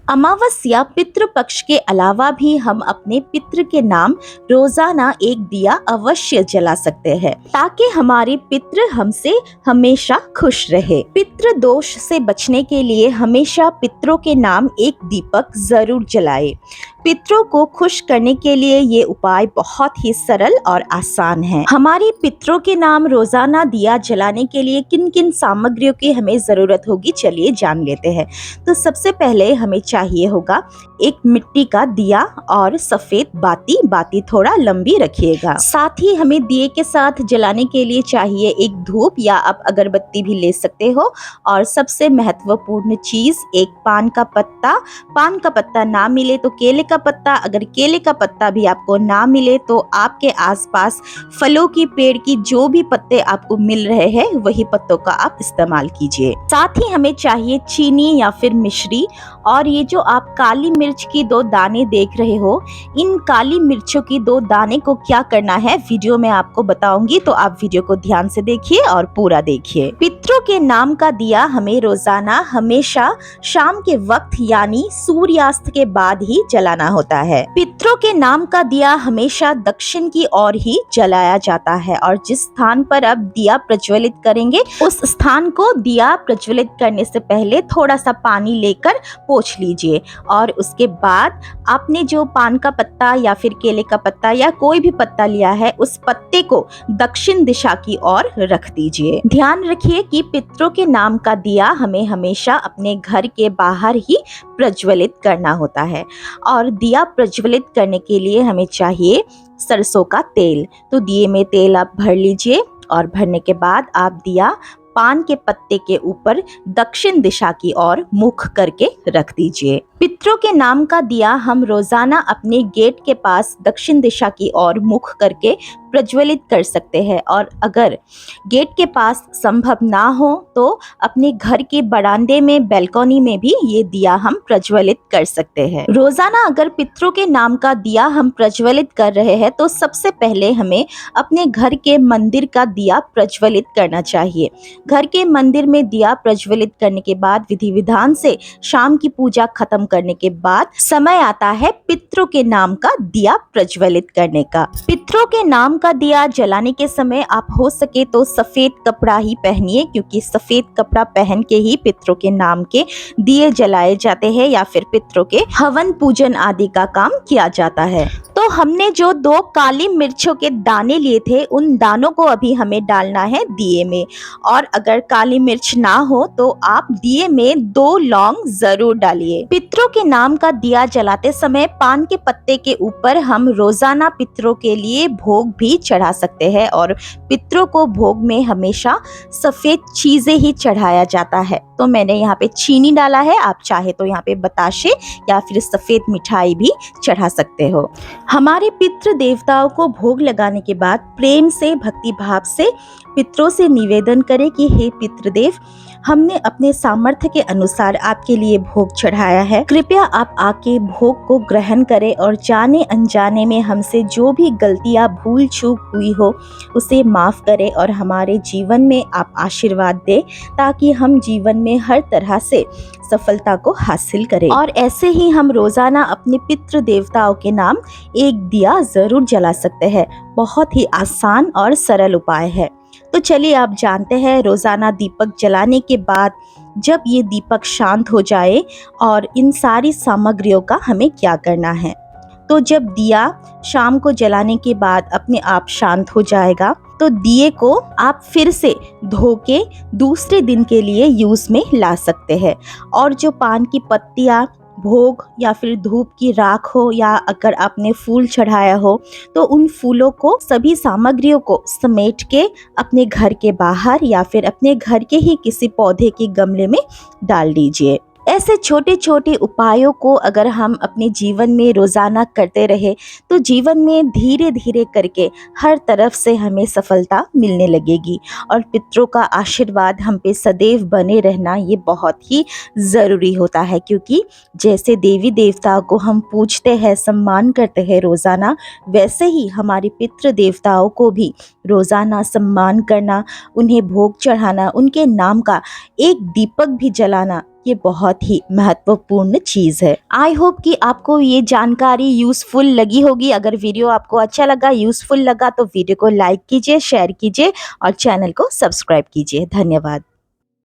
अमावस्या पितृपक्ष के अलावा भी हम अपने पितृ के नाम रोजाना एक दिया अवश्य जला सकते हैं ताकि हमारे पितृ हमसे हमेशा खुश रहे। पितृ दोष से बचने के लिए हमेशा पितरों के नाम एक दीपक जरूर जलाएं। पितरों को खुश करने के लिए ये उपाय बहुत ही सरल और आसान है। हमारे पितरों के नाम रोजाना दिया जलाने के लिए किन किन सामग्रियों की हमें जरूरत होगी, चलिए जान लेते हैं। तो सबसे पहले हमें चाहिए होगा एक मिट्टी का दिया और सफेद बाती। बाती थोड़ा लंबी रखिएगा। साथ ही हमें दिए के साथ जलाने के लिए चाहिए एक धूप या आप अगरबत्ती भी ले सकते हो। और सबसे महत्वपूर्ण चीज एक पान का पत्ता। पान का पत्ता ना मिले तो केले का पत्ता, अगर केले का पत्ता भी आपको ना मिले तो आपके आसपास फलों की पेड़ की जो भी पत्ते आपको मिल रहे हैं वही पत्तों का आप इस्तेमाल कीजिए। साथ ही हमें चाहिए चीनी या फिर मिश्री। और ये जो आप काली मिर्च की 2 दाने देख रहे हो, इन काली मिर्चों की 2 दाने को क्या करना है वीडियो में आपको बताऊंगी, तो आप वीडियो को ध्यान से देखिए और पूरा देखिए। पितरों के नाम का दिया हमें रोजाना हमेशा शाम के वक्त यानी सूर्यास्त के बाद ही जलाना होता है। पितरों के नाम का दिया हमेशा दक्षिण की ओर ही जलाया जाता है और जिस स्थान पर आप दिया प्रज्वलित करेंगे उस स्थान को दिया प्रज्वलित करने से पहले थोड़ा सा पानी लेकर पोंछ लीजिए। और उसके बाद आपने जो पान का पत्ता या फिर केले का पत्ता या कोई भी पत्ता लिया है उस पत्ते को दक्षिण दिशा की ओर रख दीजिए। ध्यान रखिए कि पितरों के नाम का दिया हमें हमेशा अपने घर के बाहर ही प्रज्वलित करना होता है। और दिया प्रज्वलित करने के लिए हमें चाहिए सरसों का तेल। तो दिए में तेल आप भर लीजिए और भरने के बाद आप दिया पान के पत्ते के ऊपर दक्षिण दिशा की ओर मुख करके रख दीजिए। पितरों के नाम का दिया हम रोजाना अपने गेट के पास दक्षिण दिशा की ओर मुख करके प्रज्वलित कर सकते हैं। और अगर गेट के पास संभव ना हो तो अपने घर के बरामदे में बैल्कनी में भी ये दिया हम प्रज्वलित कर सकते हैं। रोजाना अगर पितरों के नाम का दिया हम प्रज्वलित कर रहे हैं तो सबसे पहले हमें अपने घर के मंदिर का दिया प्रज्वलित करना चाहिए। घर के मंदिर में दिया प्रज्वलित करने के बाद विधि विधान से शाम की पूजा खत्म करने के बाद समय आता है पितरों के नाम का दिया प्रज्वलित करने का। पितरों के नाम का दिया जलाने के समय आप हो सके तो सफेद कपड़ा ही पहनिए, क्योंकि सफेद कपड़ा पहन के ही पितरों के नाम के दिए जलाए जाते हैं या फिर पितरों के हवन पूजन आदि का काम किया जाता है। तो हमने जो 2 काली मिर्चों के दाने लिए थे उन दानों को अभी हमें डालना है दिए में। और अगर काली मिर्च ना हो तो आप दिए में 2 लौंग जरूर डालिए। पितरों के नाम का दिया जलाते समय पान के पत्ते के ऊपर हम रोजाना पितरों के लिए भोग भी चढ़ा सकते हैं। और पितरों को भोग में हमेशा सफेद चीजें ही चढ़ाया जाता है। तो मैंने यहाँ पे चीनी डाला है, आप चाहे तो यहाँ पे बताशे या फिर सफेद मिठाई भी चढ़ा सकते हो। हमारे पितृ देवताओं को भोग लगाने के बाद प्रेम से भक्ति भाव से पितरों से निवेदन करें कि हे पितृदेव, हमने अपने सामर्थ्य के अनुसार आपके लिए भोग चढ़ाया है। कृपया आप आके भोग को ग्रहण करें और जाने अनजाने में हमसे जो भी गलतियां भूल चूक हुई हो उसे माफ करें और हमारे जीवन में आप आशीर्वाद दें ताकि हम जीवन में हर तरह से सफलता को हासिल करें। और ऐसे ही हम रोजाना अपने पितृ देवताओं के नाम एक दिया जरूर जला सकते हैं। बहुत ही आसान और सरल उपाय है। तो चलिए आप जानते हैं रोजाना दीपक जलाने के बाद जब ये दीपक शांत हो जाए और इन सारी सामग्रियों का हमें क्या करना है। तो जब दिया शाम को जलाने के बाद अपने आप शांत हो जाएगा तो दिए को आप फिर से धो के दूसरे दिन के लिए यूज में ला सकते हैं। और जो पान की पत्तियां, भोग या फिर धूप की राख हो या अगर आपने फूल चढ़ाया हो तो उन फूलों को, सभी सामग्रियों को समेट के अपने घर के बाहर या फिर अपने घर के ही किसी पौधे के गमले में डाल दीजिए। ऐसे छोटे छोटे उपायों को अगर हम अपने जीवन में रोजाना करते रहे तो जीवन में धीरे धीरे करके हर तरफ से हमें सफलता मिलने लगेगी। और पितरों का आशीर्वाद हम पे सदैव बने रहना ये बहुत ही ज़रूरी होता है, क्योंकि जैसे देवी देवताओं को हम पूजते हैं, सम्मान करते हैं रोज़ाना, वैसे ही हमारे पितृ देवताओं को भी रोज़ाना सम्मान करना, उन्हें भोग चढ़ाना, उनके नाम का एक दीपक भी जलाना ये बहुत ही महत्वपूर्ण चीज है। आई होप कि आपको ये जानकारी यूजफुल लगी होगी। अगर वीडियो आपको अच्छा लगा, यूजफुल लगा तो वीडियो को लाइक कीजिए, शेयर कीजिए और चैनल को सब्सक्राइब कीजिए। धन्यवाद।